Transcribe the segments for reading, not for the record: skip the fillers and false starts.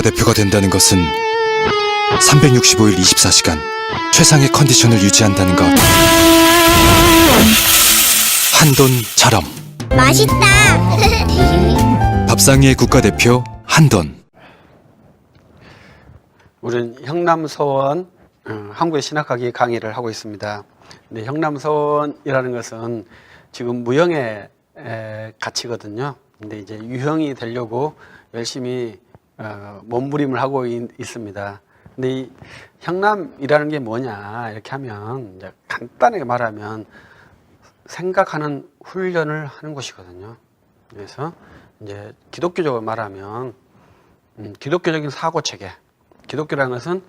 국가대표가 된다는 것은 365일 24시간 최상의 컨디션을 유지한다는 것. 한돈처럼. 맛있다. 밥상위의 국가대표 한돈. 우리는 형남서원 한국의 신학학위 강의를 하고 있습니다. 근데 형남서원이라는 것은 지금 무형의 가치거든요. 근데 이제 유형이 되려고 열심히 몸부림을 하고 있습니다. 근데 이 형남이라는 게 뭐냐 이렇게 하면 이제 간단하게 말하면 생각하는 훈련을 하는 것이거든요. 그래서 이제 기독교적으로 말하면 기독교적인 사고 체계. 기독교라는 것은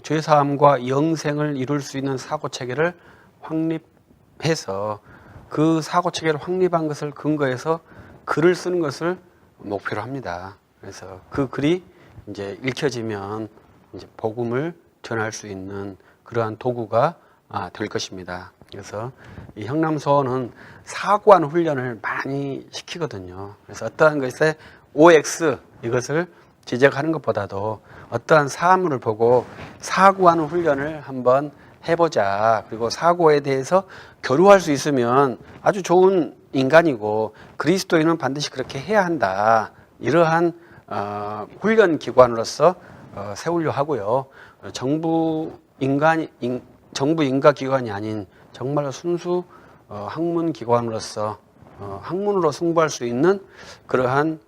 죄사함과 영생을 이룰 수 있는 사고 체계를 확립해서 그 사고 체계를 확립한 것을 근거해서 글을 쓰는 것을 목표로 합니다. 그래서 그 글이 이제 읽혀지면 이제 복음을 전할 수 있는 그러한 도구가 될 것입니다. 그래서 이 형남서원은 사고하는 훈련을 많이 시키거든요. 그래서 어떠한 것에 OX 이것을 지적하는 것보다도 어떠한 사물을 보고 사고하는 훈련을 한번 해보자. 그리고 사고에 대해서 교류할 수 있으면 아주 좋은 인간이고 그리스도인은 반드시 그렇게 해야 한다. 이러한 훈련 기관으로서 세우려 하고요. 정부 인가 기관이 아닌 정말 순수 학문 기관으로서 학문으로 승부할 수 있는 그러한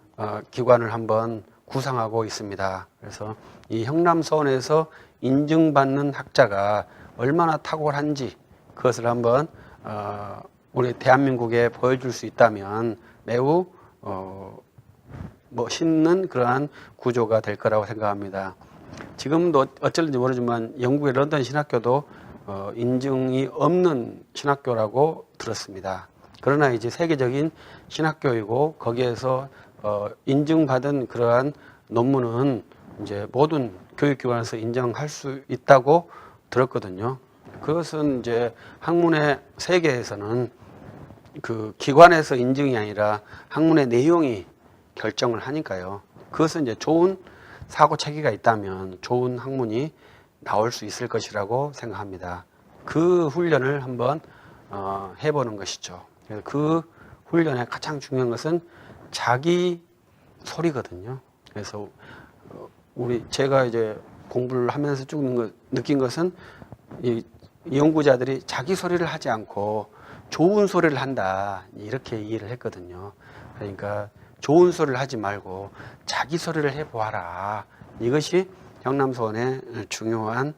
기관을 한번 구상하고 있습니다. 그래서 이 형남서원에서 인증받는 학자가 얼마나 탁월한지 그것을 한번 우리 대한민국에 보여줄 수 있다면 매우 멋있는 그러한 구조가 될 거라고 생각합니다. 지금도 어쩔는지 모르지만 영국의 런던 신학교도 인증이 없는 신학교라고 들었습니다. 그러나 이제 세계적인 신학교이고 거기에서 인증받은 그러한 논문은 이제 모든 교육기관에서 인정할 수 있다고 들었거든요. 그것은 이제 학문의 세계에서는 그 기관에서 인증이 아니라 학문의 내용이 결정을 하니까요. 그것은 이제 좋은 사고 체계가 있다면 좋은 학문이 나올 수 있을 것이라고 생각합니다. 그 훈련을 한번 해보는 것이죠. 그 훈련의 가장 중요한 것은 자기 소리거든요. 그래서 제가 이제 공부를 하면서 쭉 느낀 것은 이 연구자들이 자기 소리를 하지 않고 좋은 소리를 한다 이렇게 이해를 했거든요. 그러니까 좋은 소리를 하지 말고 자기 소리를 해보아라. 이것이 형남서원의 중요한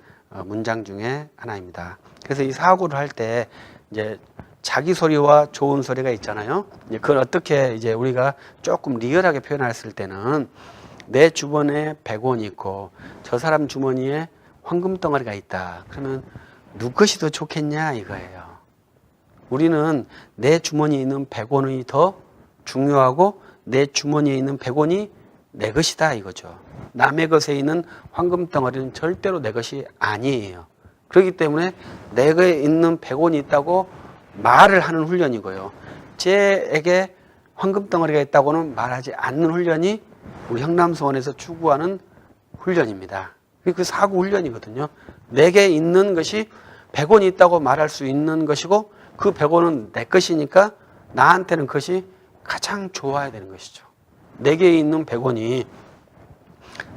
문장 중에 하나입니다. 그래서 이 사고를 할 때 이제 자기 소리와 좋은 소리가 있잖아요. 그걸 어떻게 이제 우리가 조금 리얼하게 표현했을 때는 내 주머니에 100원이 있고 저 사람 주머니에 황금 덩어리가 있다. 그러면 누구 것이 더 좋겠냐 이거예요. 우리는 내 주머니에 있는 100원이 더 중요하고 내 주머니에 있는 100원이 내 것이다 이거죠. 남의 것에 있는 황금 덩어리는 절대로 내 것이 아니에요. 그렇기 때문에 내게 있는 100원이 있다고 말을 하는 훈련이고요. 쟤에게 황금 덩어리가 있다고는 말하지 않는 훈련이 우리 형남서원에서 추구하는 훈련입니다. 그 사고 훈련이거든요. 내게 있는 것이 100원이 있다고 말할 수 있는 것이고 그 100원은 내 것이니까 나한테는 그것이 가장 좋아야 되는 것이죠. 내게 있는 100원이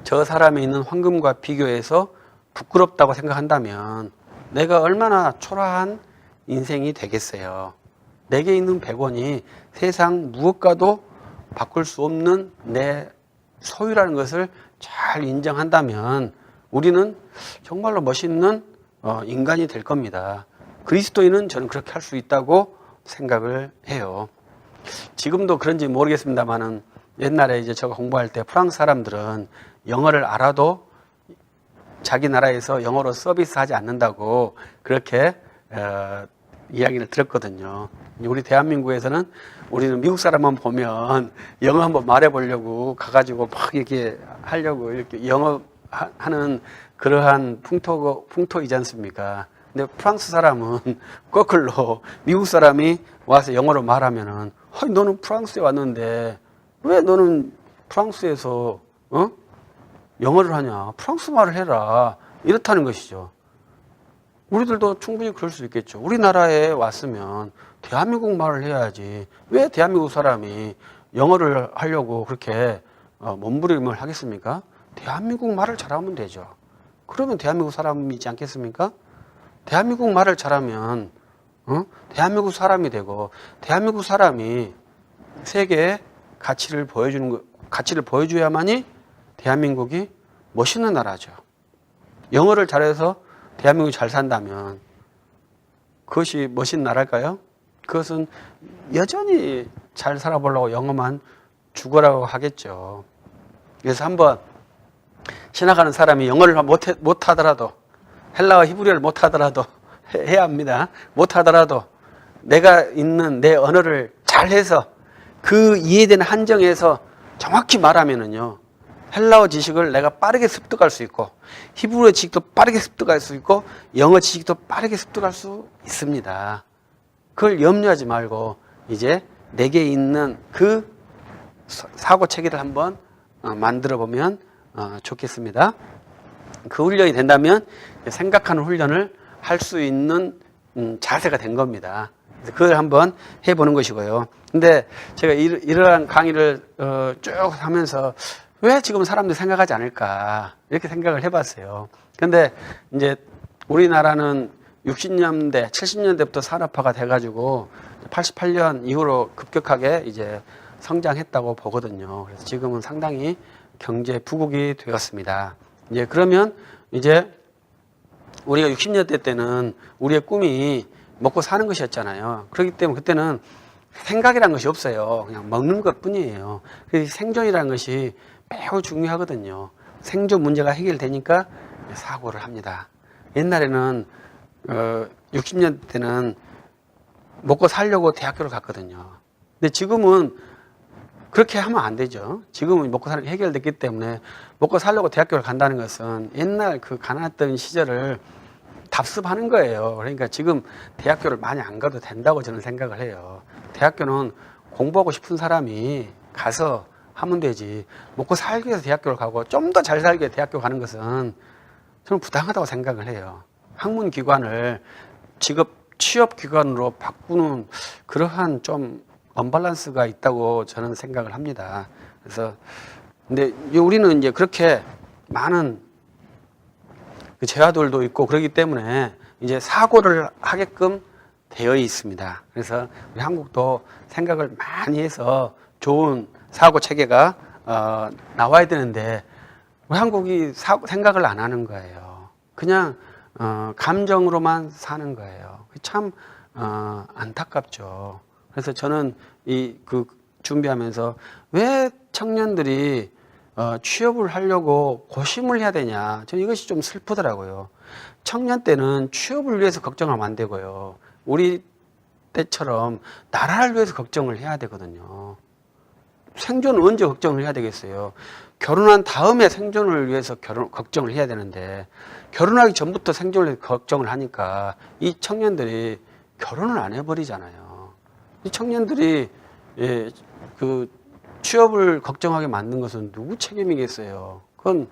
저 사람에 있는 황금과 비교해서 부끄럽다고 생각한다면 내가 얼마나 초라한 인생이 되겠어요. 내게 있는 100원이 세상 무엇과도 바꿀 수 없는 내 소유라는 것을 잘 인정한다면 우리는 정말로 멋있는 인간이 될 겁니다. 그리스도인은 저는 그렇게 할 수 있다고 생각을 해요. 지금도 그런지 모르겠습니다만은 옛날에 이제 제가 공부할 때 프랑스 사람들은 영어를 알아도 자기 나라에서 영어로 서비스하지 않는다고 그렇게 이야기를 들었거든요. 우리 대한민국에서는 우리는 미국 사람만 보면 영어 한번 말해보려고 가가지고 막 이렇게 하려고 이렇게 영어 하는 그러한 풍토이지 않습니까? 근데 프랑스 사람은 거꾸로 미국 사람이 와서 영어로 말하면은 너는 프랑스에 왔는데 왜 너는 프랑스에서 영어를 하냐? 프랑스 말을 해라. 이렇다는 것이죠. 우리들도 충분히 그럴 수 있겠죠. 우리나라에 왔으면 대한민국 말을 해야지. 왜 대한민국 사람이 영어를 하려고 그렇게 몸부림을 하겠습니까? 대한민국 말을 잘하면 되죠. 그러면 대한민국 사람이지 않겠습니까? 대한민국 말을 잘하면 대한민국 사람이 되고, 대한민국 사람이 세계에 가치를 보여줘야만이 대한민국이 멋있는 나라죠. 영어를 잘해서 대한민국이 잘 산다면 그것이 멋있는 나라일까요? 그것은 여전히 잘 살아보려고 영어만 죽어라고 하겠죠. 그래서 한번 지나가는 사람이 영어를 못하더라도, 헬라어 히브리어를 못하더라도 해야 합니다. 못하더라도 내가 있는 내 언어를 잘해서 그 이해되는 한정에서 정확히 말하면은요, 헬라어 지식을 내가 빠르게 습득할 수 있고, 히브리어 지식도 빠르게 습득할 수 있고, 영어 지식도 빠르게 습득할 수 있습니다. 그걸 염려하지 말고 이제 내게 있는 그 사고 체계를 한번 만들어 보면 좋겠습니다. 그 훈련이 된다면 생각하는 훈련을 할 수 있는 자세가 된 겁니다. 그래서 그걸 한번 해보는 것이고요. 근데 제가 이러한 강의를 쭉 하면서 왜 지금 사람들이 생각하지 않을까 이렇게 생각을 해봤어요. 근데 이제 우리나라는 60년대, 70년대부터 산업화가 돼가지고 88년 이후로 급격하게 이제 성장했다고 보거든요. 그래서 지금은 상당히 경제 부국이 되었습니다. 이제 그러면 이제 우리가 60년대 때는 우리의 꿈이 먹고 사는 것이었잖아요. 그렇기 때문에 그때는 생각이라는 것이 없어요. 그냥 먹는 것 뿐이에요. 그래서 생존이라는 것이 매우 중요하거든요. 생존 문제가 해결되니까 사고를 합니다. 옛날에는 60년대 때는 먹고 살려고 대학교를 갔거든요. 근데 지금은 그렇게 하면 안 되죠. 지금은 먹고 사는 게 해결됐기 때문에 먹고 살려고 대학교를 간다는 것은 옛날 그 가난했던 시절을 답습하는 거예요. 그러니까 지금 대학교를 많이 안 가도 된다고 저는 생각을 해요. 대학교는 공부하고 싶은 사람이 가서 하면 되지. 먹고 살기 위해서 대학교를 가고 좀 더 잘 살기 위해 대학교 가는 것은 저는 부당하다고 생각을 해요. 학문기관을 취업기관으로 바꾸는 그러한 좀 언밸런스가 있다고 저는 생각을 합니다. 그래서 근데 우리는 이제 그렇게 많은 그 제자들도 있고 그렇기 때문에 이제 사고를 하게끔 되어 있습니다. 그래서 우리 한국도 생각을 많이 해서 좋은 사고 체계가 나와야 되는데 우리 한국이 생각을 안 하는 거예요. 그냥 감정으로만 사는 거예요. 참 안타깝죠. 그래서 저는 그 준비하면서 왜 청년들이 취업을 하려고 고심을 해야 되냐. 저는 이것이 좀 슬프더라고요. 청년 때는 취업을 위해서 걱정하면 안 되고요. 우리 때처럼 나라를 위해서 걱정을 해야 되거든요. 생존은 언제 걱정을 해야 되겠어요? 결혼한 다음에 생존을 위해서 걱정을 해야 되는데 결혼하기 전부터 생존을 위해서 걱정을 하니까 이 청년들이 결혼을 안 해버리잖아요. 이 청년들이 그 취업을 걱정하게 만든 것은 누구 책임이겠어요? 그건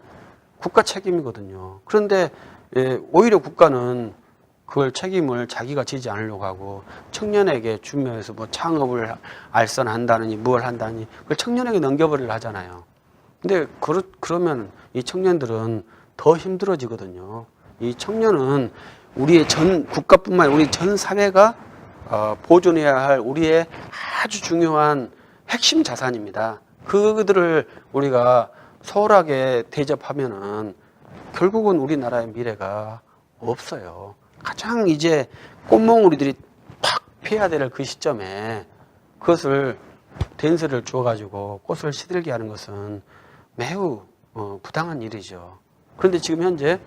국가 책임이거든요. 그런데 오히려 국가는 그걸 책임을 자기가 지지 않으려고 하고 청년에게 주면서 뭐 창업을 알선한다느니 뭘 한다니 그걸 청년에게 넘겨버리려 하잖아요. 근데 그러면 이 청년들은 더 힘들어지거든요. 이 청년은 우리의 전 국가뿐만 아니라 우리 전 사회가 보존해야 할 우리의 아주 중요한 핵심 자산입니다. 그들을 우리가 소홀하게 대접하면은 결국은 우리나라의 미래가 없어요. 가장 이제 꽃몽우리들이 팍 피해야 될 그 시점에 그것을 댄스를 주어가지고 꽃을 시들게 하는 것은 매우 부당한 일이죠. 그런데 지금 현재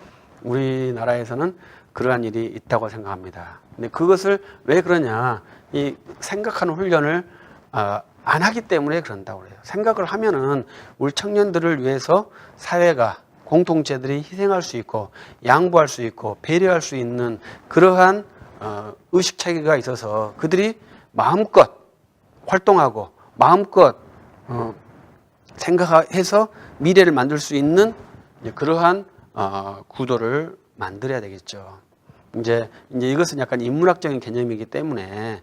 우리나라에서는 그러한 일이 있다고 생각합니다. 근데 그것을 왜 그러냐? 이 생각하는 훈련을 안 하기 때문에 그런다고 그래요. 생각을 하면은 우리 청년들을 위해서 사회가 공동체들이 희생할 수 있고 양보할 수 있고 배려할 수 있는 그러한 의식 체계가 있어서 그들이 마음껏 활동하고 마음껏 생각해서 미래를 만들 수 있는 이제 그러한 구도를 만들어야 되겠죠. 이제 이것은 약간 인문학적인 개념이기 때문에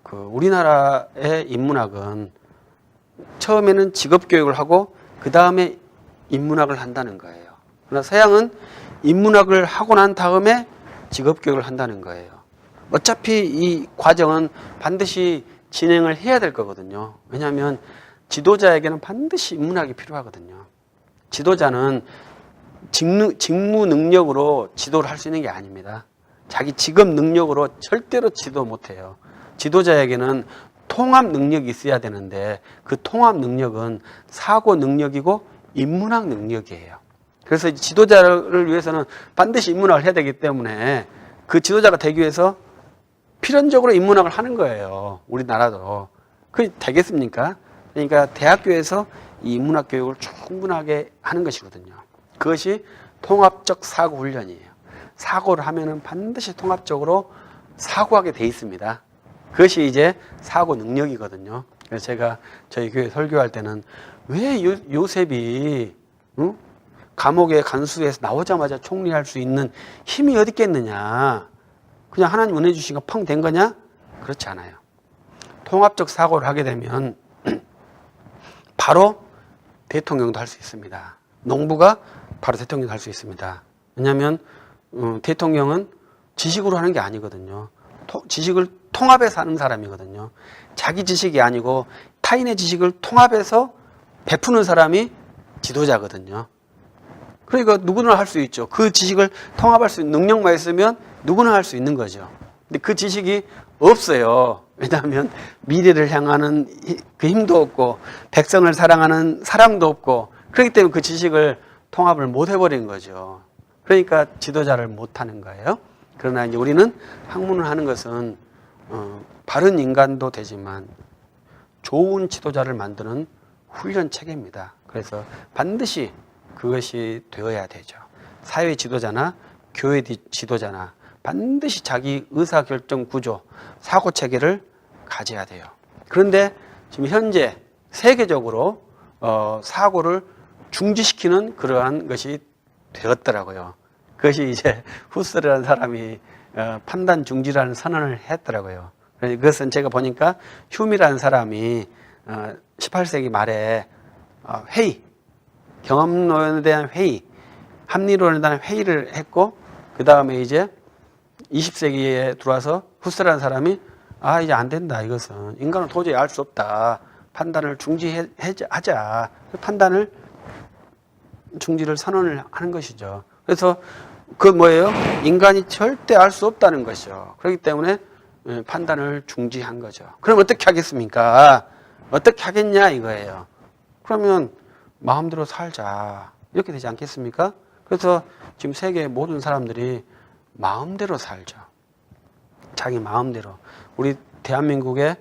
그 우리나라의 인문학은 처음에는 직업 교육을 하고 그 다음에 인문학을 한다는 거예요. 그러나 서양은 인문학을 하고 난 다음에 직업 교육을 한다는 거예요. 어차피 이 과정은 반드시 진행을 해야 될 거거든요. 왜냐하면 지도자에게는 반드시 인문학이 필요하거든요. 지도자는 직무 능력으로 지도를 할 수 있는 게 아닙니다. 자기 직업 능력으로 절대로 지도 못해요. 지도자에게는 통합 능력이 있어야 되는데 그 통합 능력은 사고 능력이고 인문학 능력이에요. 그래서 지도자를 위해서는 반드시 인문학을 해야 되기 때문에 그 지도자가 되기 위해서 필연적으로 인문학을 하는 거예요. 우리나라도. 그게 되겠습니까? 그러니까 대학교에서 이 인문학 교육을 충분하게 하는 것이거든요. 그것이 통합적 사고 훈련이에요. 사고를 하면은 반드시 통합적으로 사고하게 돼 있습니다. 그것이 이제 사고 능력이거든요. 그래서 제가 저희 교회 설교할 때는 왜 요셉이 감옥에 간수해서 나오자마자 총리할 수 있는 힘이 어디 있겠느냐? 그냥 하나님 은혜 주신 거 펑 된 거냐? 그렇지 않아요. 통합적 사고를 하게 되면 바로 대통령도 할 수 있습니다. 농부가 바로 대통령도 할 수 있습니다. 왜냐하면 대통령은 지식으로 하는 게 아니거든요. 지식을 통합해서 하는 사람이거든요. 자기 지식이 아니고 타인의 지식을 통합해서 베푸는 사람이 지도자거든요. 그러니까 누구나 할 수 있죠. 그 지식을 통합할 수 있는 능력만 있으면 누구나 할 수 있는 거죠. 근데 그 지식이 없어요. 왜냐하면 미래를 향하는 그 힘도 없고 백성을 사랑하는 사랑도 없고 그렇기 때문에 그 지식을 통합을 못 해버린 거죠. 그러니까 지도자를 못 하는 거예요. 그러나 이제 우리는 학문을 하는 것은 바른 인간도 되지만 좋은 지도자를 만드는 훈련 체계입니다. 그래서 반드시 그것이 되어야 되죠. 사회 지도자나 교회 지도자나 반드시 자기 의사결정 구조, 사고 체계를 가져야 돼요. 그런데 지금 현재 세계적으로 사고를 중지시키는 그러한 것이 되었더라고요. 그것이 이제 후스라는 사람이 판단 중지라는 선언을 했더라고요. 그것은 제가 보니까 휴미라는 사람이 18세기 말에 회의, 경험론에 대한 회의, 합리론에 대한 회의를 했고 그 다음에 이제 20세기에 들어와서 후스라는 사람이 이제 안 된다. 이것은 인간은 도저히 알 수 없다. 판단을 중지하자. 판단을 중지를 선언을 하는 것이죠. 그래서 그 뭐예요? 인간이 절대 알 수 없다는 것이죠. 그렇기 때문에 판단을 중지한 거죠. 그럼 어떻게 하겠습니까? 어떻게 하겠냐 이거예요. 그러면 마음대로 살자. 이렇게 되지 않겠습니까? 그래서 지금 세계 모든 사람들이 마음대로 살죠. 자기 마음대로. 우리 대한민국의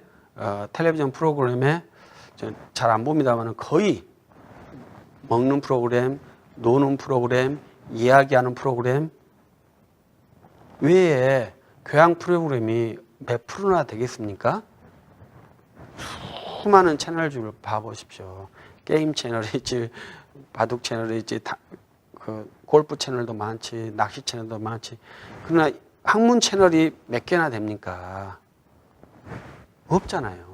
텔레비전 프로그램에 잘 안 봅니다만 거의 먹는 프로그램, 노는 프로그램, 이야기하는 프로그램 외에 교양 프로그램이 몇 프로나 되겠습니까? 수많은 채널들을 봐보십시오. 게임 채널이 있지, 바둑 채널이 있지, 그 골프 채널도 많지, 낚시 채널도 많지. 그러나 학문 채널이 몇 개나 됩니까? 없잖아요.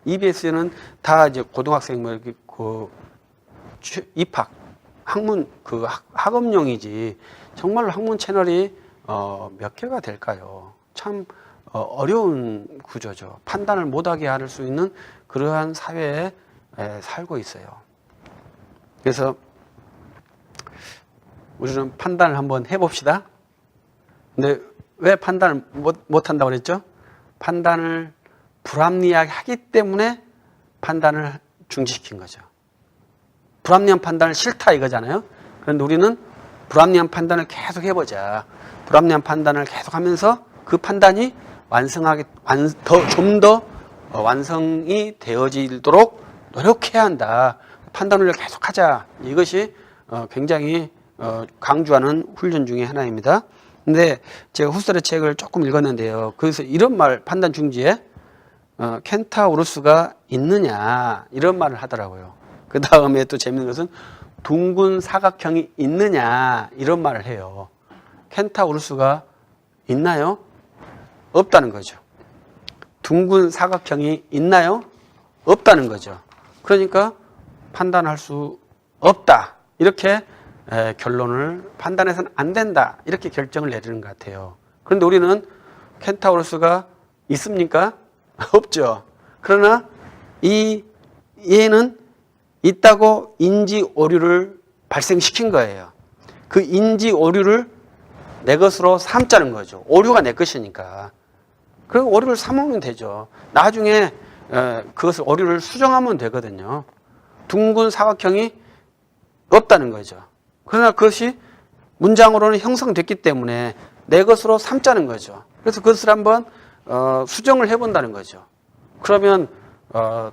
EBS는 다 이제 고등학생 뭐 이렇게 그 입학 학문 그 학업용이지 정말로 학문 채널이 몇 개가 될까요? 참 어려운 구조죠. 판단을 못하게 할 수 있는 그러한 사회에 살고 있어요. 그래서 우리는 판단을 한번 해봅시다. 근데 왜 판단을 못한다고 그랬죠? 판단을 불합리하게 하기 때문에 판단을 중지시킨 거죠. 불합리한 판단을 싫다 이거잖아요. 그런데 우리는 불합리한 판단을 계속 해보자. 불합리한 판단을 계속 하면서 그 판단이 좀 더 완성이 되어지도록 노력해야 한다. 판단을 계속 하자. 이것이 굉장히 강조하는 훈련 중에 하나입니다. 근데 제가 후스ler의 책을 조금 읽었는데요. 그래서 이런 말, 판단 중지에 켄타우로스가 있느냐 이런 말을 하더라고요. 그 다음에 또 재밌는 것은 둥근 사각형이 있느냐 이런 말을 해요. 켄타우루스가 있나요? 없다는 거죠. 둥근 사각형이 있나요? 없다는 거죠. 그러니까 판단할 수 없다. 이렇게 결론을 판단해서는 안 된다. 이렇게 결정을 내리는 것 같아요. 그런데 우리는 켄타우루스가 있습니까? 없죠. 그러나 이 얘는 있다고 인지 오류를 발생시킨 거예요. 그 인지 오류를 내 것으로 삼자는 거죠. 오류가 내 것이니까. 그리고 오류를 삼으면 되죠. 나중에 그것을 오류를 수정하면 되거든요. 둥근 사각형이 없다는 거죠. 그러나 그것이 문장으로는 형성됐기 때문에 내 것으로 삼자는 거죠. 그래서 그것을 한번 수정을 해본다는 거죠. 그러면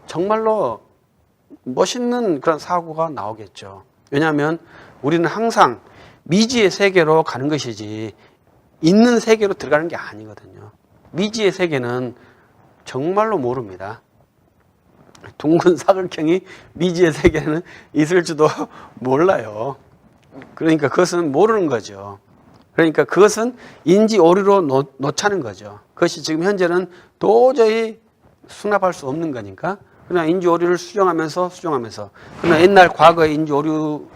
정말로 멋있는 그런 사고가 나오겠죠. 왜냐하면 우리는 항상 미지의 세계로 가는 것이지 있는 세계로 들어가는 게 아니거든요. 미지의 세계는 정말로 모릅니다. 둥근 사각형이 미지의 세계에는 있을지도 몰라요. 그러니까 그것은 모르는 거죠. 그러니까 그것은 인지 오류로 놓자는 거죠. 그것이 지금 현재는 도저히 수납할 수 없는 거니까. 그러나 인지 오류를 수정하면서 그러나 옛날 과거의 인지 오류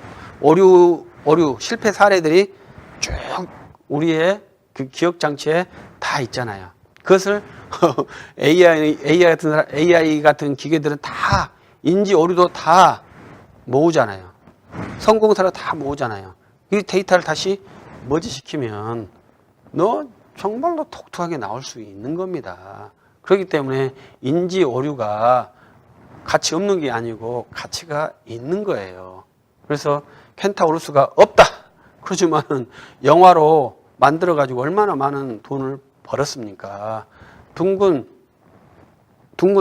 실패 사례들이 쭉 우리의 그 기억 장치에 다 있잖아요. 그것을 AI 같은 기계들은 다 인지 오류도 다 모으잖아요. 성공사를 다 모으잖아요. 이 데이터를 다시 머지시키면 너 정말로 독특하게 나올 수 있는 겁니다. 그렇기 때문에 인지 오류가 가치 없는 게 아니고 가치가 있는 거예요. 그래서 켄타우루스가 없다. 그러지만은 영화로 만들어가지고 얼마나 많은 돈을 벌었습니까? 둥근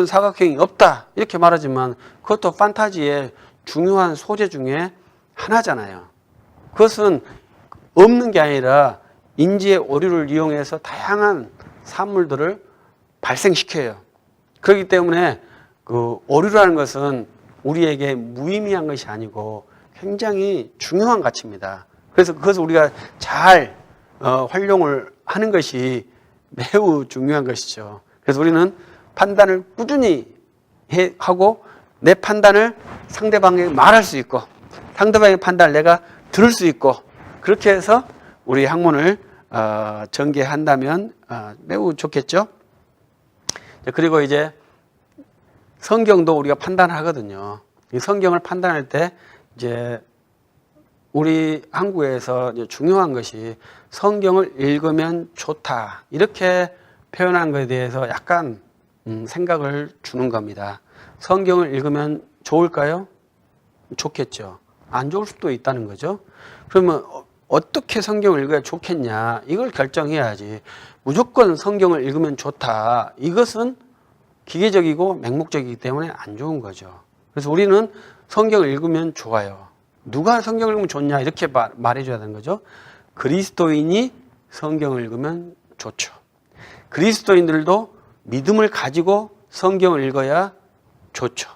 사각형이 없다. 이렇게 말하지만 그것도 판타지의 중요한 소재 중에 하나잖아요. 그것은 없는 게 아니라 인지의 오류를 이용해서 다양한 산물들을 발생시켜요. 그렇기 때문에 그 오류라는 것은 우리에게 무의미한 것이 아니고 굉장히 중요한 가치입니다. 그래서 그것을 우리가 잘 활용을 하는 것이 매우 중요한 것이죠. 그래서 우리는 판단을 꾸준히 하고 내 판단을 상대방에게 말할 수 있고 상대방의 판단을 내가 들을 수 있고 그렇게 해서 우리 학문을 전개한다면 매우 좋겠죠. 그리고 이제 성경도 우리가 판단하거든요. 이 성경을 판단할 때 이제 우리 한국에서 이제 중요한 것이 성경을 읽으면 좋다 이렇게 표현한 것에 대해서 약간 생각을 주는 겁니다. 성경을 읽으면 좋을까요? 좋겠죠. 안 좋을 수도 있다는 거죠. 그러면 어떻게 성경을 읽어야 좋겠냐 이걸 결정해야지 무조건 성경을 읽으면 좋다 이것은 기계적이고 맹목적이기 때문에 안 좋은 거죠. 그래서 우리는 성경을 읽으면 좋아요. 누가 성경을 읽으면 좋냐 이렇게 말해줘야 되는 거죠. 그리스도인이 성경을 읽으면 좋죠. 그리스도인들도 믿음을 가지고 성경을 읽어야 좋죠.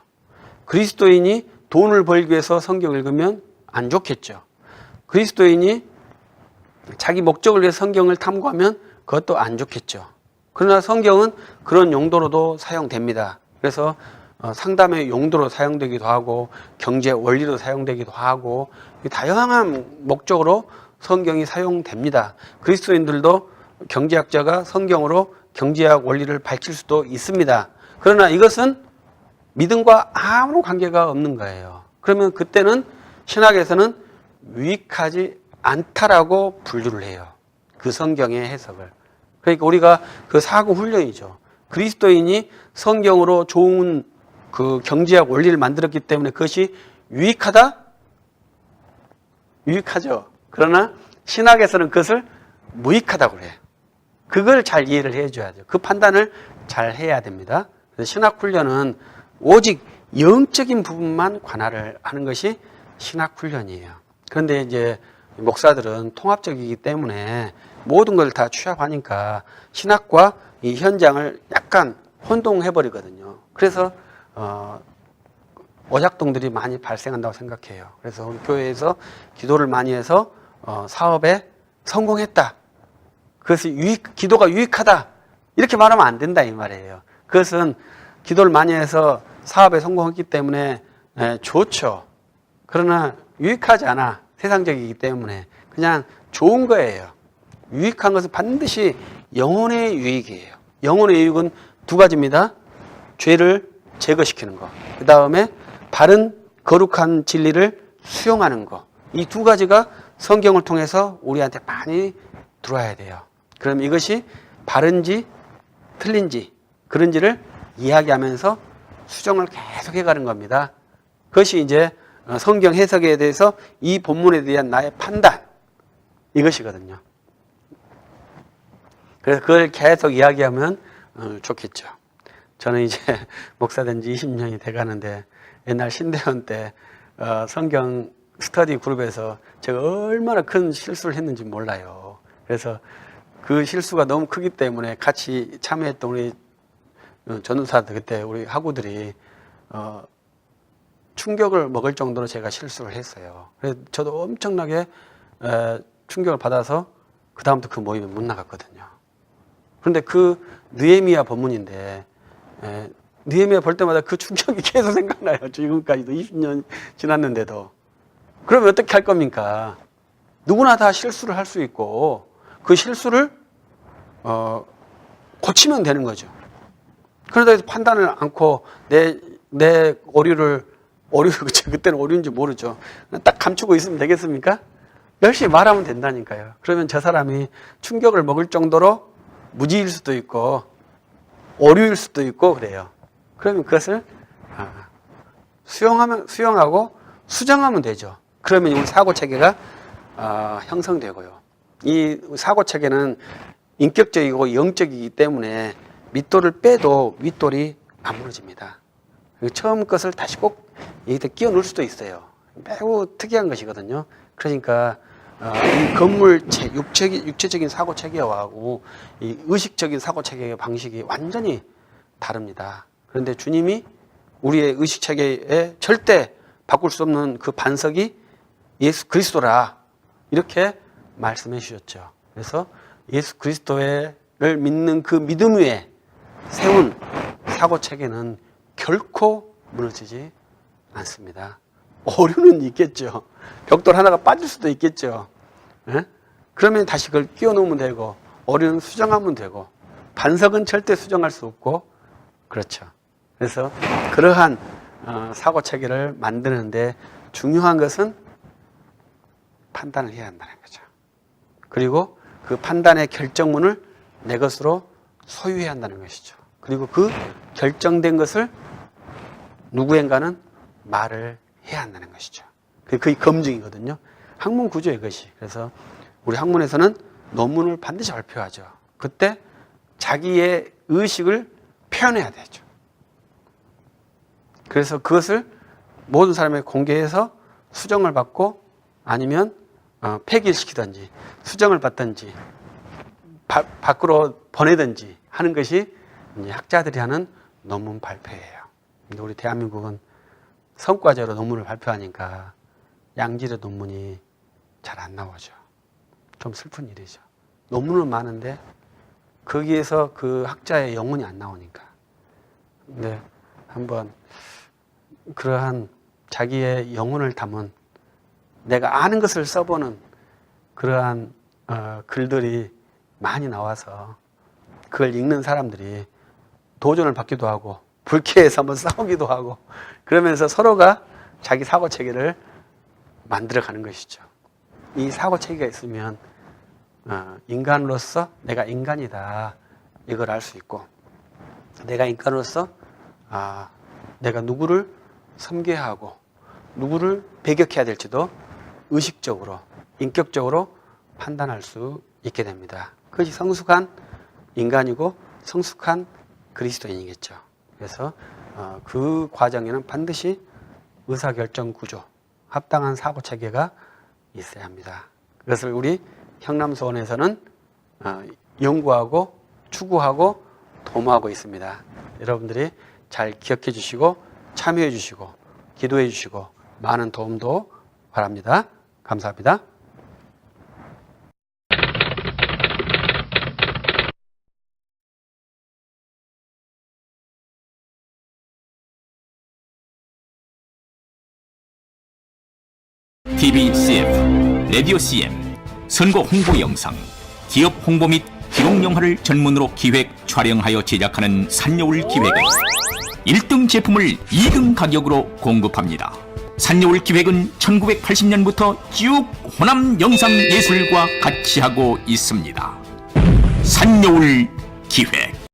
그리스도인이 돈을 벌기 위해서 성경을 읽으면 안 좋겠죠. 그리스도인이 자기 목적을 위해 성경을 탐구하면 그것도 안 좋겠죠. 그러나 성경은 그런 용도로도 사용됩니다. 그래서 상담의 용도로 사용되기도 하고 경제 원리로 사용되기도 하고 다양한 목적으로 성경이 사용됩니다. 그리스도인들도 경제학자가 성경으로 경제학 원리를 밝힐 수도 있습니다. 그러나 이것은 믿음과 아무런 관계가 없는 거예요. 그러면 그때는 신학에서는 유익하지 않다라고 분류를 해요. 그 성경의 해석을. 그러니까 우리가 그 사고 훈련이죠. 그리스도인이 성경으로 좋은 그 경제학 원리를 만들었기 때문에 그것이 유익하다? 유익하죠. 그러나 신학에서는 그것을 무익하다고 그래요. 그걸 잘 이해를 해줘야죠. 그 판단을 잘 해야 됩니다. 그래서 신학 훈련은 오직 영적인 부분만 관할을 하는 것이 신학 훈련이에요. 그런데 이제 목사들은 통합적이기 때문에 모든 걸 다 취합하니까 신학과 이 현장을 약간 혼동해 버리거든요. 그래서 오작동들이 많이 발생한다고 생각해요. 그래서 우리 교회에서 기도를 많이 해서 사업에 성공했다. 그것이 기도가 유익하다. 이렇게 말하면 안 된다 이 말이에요. 그것은 기도를 많이 해서 사업에 성공했기 때문에 좋죠. 그러나 유익하지 않아. 세상적이기 때문에 그냥 좋은 거예요. 유익한 것은 반드시 영혼의 유익이에요. 영혼의 유익은 두 가지입니다. 죄를 제거시키는 거. 그 다음에 바른 거룩한 진리를 수용하는 거. 이 두 가지가 성경을 통해서 우리한테 많이 들어와야 돼요. 그럼 이것이 바른지 틀린지 그런지를 이야기하면서 수정을 계속 해가는 겁니다. 그것이 이제 성경 해석에 대해서 이 본문에 대한 나의 판단 이것이거든요. 그래서 그걸 계속 이야기하면 좋겠죠. 저는 이제 목사된 지 20년이 돼가는데 옛날 신대원 때 성경 스터디 그룹에서 제가 얼마나 큰 실수를 했는지 몰라요. 그래서 그 실수가 너무 크기 때문에 같이 참여했던 우리 전도사들 그때 우리 학우들이 충격을 먹을 정도로 제가 실수를 했어요. 그래서 저도 엄청나게 충격을 받아서 그 다음부터 그 모임에 못 나갔거든요. 그런데 그 느헤미야 본문인데 느헤미야 볼 때마다 그 충격이 계속 생각나요. 지금까지도 20년 지났는데도. 그러면 어떻게 할 겁니까? 누구나 다 실수를 할 수 있고 그 실수를 고치면 되는 거죠. 그러다 해서 판단을 않고 내 오류 그때는 오류인지 모르죠. 딱 감추고 있으면 되겠습니까? 열심히 말하면 된다니까요. 그러면 저 사람이 충격을 먹을 정도로 무지일 수도 있고 오류일 수도 있고 그래요. 그러면 그것을 수용하고 수정하면 되죠. 그러면 우리 사고 체계가 형성되고요. 이 사고 체계는 인격적이고 영적이기 때문에 밑돌을 빼도 윗돌이 안 무너집니다. 처음 것을 다시 꼭 여기다 끼워 넣을 수도 있어요. 매우 특이한 것이거든요. 그러니까 이 건물 육체적인 사고 체계하고 이 의식적인 사고 체계의 방식이 완전히 다릅니다. 그런데 주님이 우리의 의식 체계에 절대 바꿀 수 없는 그 반석이 예수 그리스도라 이렇게 말씀해 주셨죠. 그래서 예수 그리스도를 믿는 그 믿음 위에 세운 사고 체계는 결코 무너지지 않습니다. 오류는 있겠죠. 벽돌 하나가 빠질 수도 있겠죠. 예? 그러면 다시 그걸 끼워 놓으면 되고 오류는 수정하면 되고 반석은 절대 수정할 수 없고 그렇죠. 그래서 그러한 사고 체계를 만드는데 중요한 것은 판단을 해야 한다는 거죠. 그리고 그 판단의 결정문을 내 것으로 소유해야 한다는 것이죠. 그리고 그 결정된 것을 누구인가는 말을 해야 한다는 것이죠. 그게 검증이거든요. 학문 구조의 것이. 그래서 우리 학문에서는 논문을 반드시 발표하죠. 그때 자기의 의식을 표현해야 되죠. 그래서 그것을 모든 사람에게 공개해서 수정을 받고 아니면 폐기를 시키든지 수정을 받든지 밖으로 보내든지 하는 것이 이제 학자들이 하는 논문 발표예요. 근데 우리 대한민국은 성과제로 논문을 발표하니까 양질의 논문이 잘 안 나오죠. 좀 슬픈 일이죠. 논문은 많은데 거기에서 그 학자의 영혼이 안 나오니까. 근데 한번 그러한 자기의 영혼을 담은 내가 아는 것을 써보는 그러한 글들이 많이 나와서 그걸 읽는 사람들이 도전을 받기도 하고 불쾌해서 한번 싸우기도 하고 그러면서 서로가 자기 사고체계를 만들어가는 것이죠. 이 사고체계가 있으면 인간으로서 내가 인간이다 이걸 알 수 있고 내가 인간으로서 내가 누구를 섬겨야 하고 누구를 배격해야 될지도 의식적으로 인격적으로 판단할 수 있게 됩니다. 그것이 성숙한 인간이고 성숙한 그리스도인이겠죠. 그래서 그 과정에는 반드시 의사결정 구조, 합당한 사고체계가 있어야 합니다. 그것을 우리 형남소원에서는 연구하고 추구하고 도모하고 있습니다. 여러분들이 잘 기억해 주시고 참여해 주시고 기도해 주시고 많은 도움도 바랍니다. 감사합니다. TV CF, 라디오 CM, 선거 홍보 영상, 기업 홍보 및 기록 영화를 전문으로 기획, 촬영하여 제작하는 산여울 기획은 1등 제품을 2등 가격으로 공급합니다. 산여울 기획은 1980년부터 쭉 호남 영상 예술과 같이 하고 있습니다. 산여울 기획.